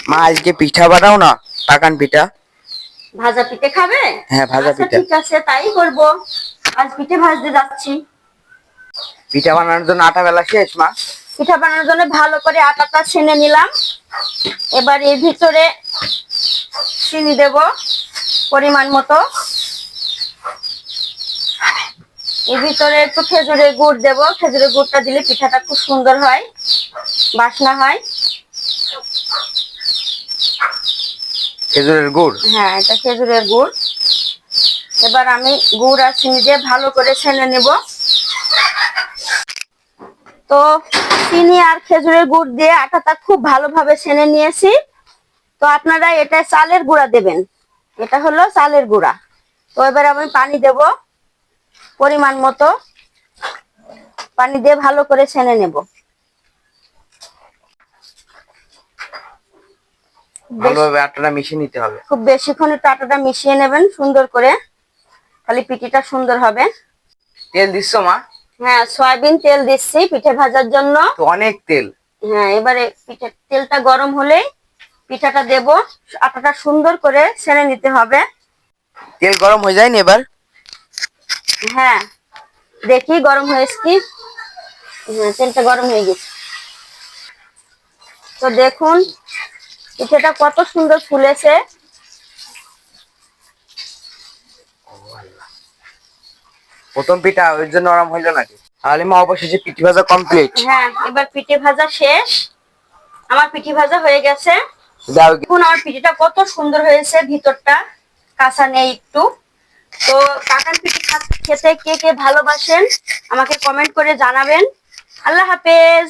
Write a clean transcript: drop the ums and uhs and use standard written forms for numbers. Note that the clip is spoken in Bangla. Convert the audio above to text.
মা আজকে পিঠা বানাও না, পাকান পিঠা। ভাজা পিঠে খাবে? হ্যাঁ, ভাজা আচ্ছা পিঠা। ঠিক আছে, তাই করব। আজ পিঠে ভাজতে যাচ্ছি। পিঠা বানানোর জন্য আটা বেলা শেষ মা? পিঠা বানানোর জন্য ভালো করে আটাটা ছেনে নিলাম। এবার এর ভিতরে চিনি দেব পরিমাণ মতো। এর ভিতরে একটু খেজুরের গুড় দেব। খেজুরের গুড়টা দিলে পিঠাটা খুব সুন্দর হয়, বাসনা হয়। খেজুরের গুড়? হ্যাঁ, এটা খেজুরের গুড়। এবার আমি গুড় আর চিনি দিয়ে ভালো করে ছেনে নেব। তো চিনি আর খেজুরের গুড় দিয়ে আটাটা খুব ভালোভাবে ছেনে নিয়েছি। তো আপনারা এটা চালের গুঁড়া দেবেন, এটা হলো চালের গুঁড়া। তো এবার আমি পানি দেব পরিমাণ মতো। পানি দিয়ে ভালো করে ছেনে নেব। ভালোভাবে আটাটা মিশিয়ে নিতে হবে। খুব বেশিক্ষণ একটু আটাটা মিশিয়ে নেবেন সুন্দর করে, তাহলে পিঠিটা সুন্দর হবে। তেল দিচ্ছ মা? হ্যাঁ, সয়াবিন তেল দিচ্ছি পিঠে ভাজার জন্য। তো অনেক তেল। হ্যাঁ, এবারে পিঠে তেলটা গরম হলেই পিঠাটা দেব। আটাটা সুন্দর করে ছেনে নিতে হবে। তেল গরম হয়ে যায়নি এবার? হ্যাঁ, দেখি গরম হয়েছে কি। হ্যাঁ, তেলটা গরম হয়ে গেছে। তো দেখুন পিঠাটা কত সুন্দর ফুলেছে। প্রথম পিঠা ওই জন্য নরম হইলো নাকি? তাহলে মা অবশেষে পিঠে ভাজা কমপ্লিট। হ্যাঁ, এবার পিঠে ভাজা শেষ। আমার পিঠে ভাজা হয়ে গেছে। দাও। দেখুন আমার পিঠেটা কত সুন্দর হয়েছে, ভিতরটা কাঁচা নেই একটু। তো কাকান পিঠে খেতে কে কে ভালোবাসেন আমাকে কমেন্ট করে জানাবেন। আল্লাহ হাফেজ।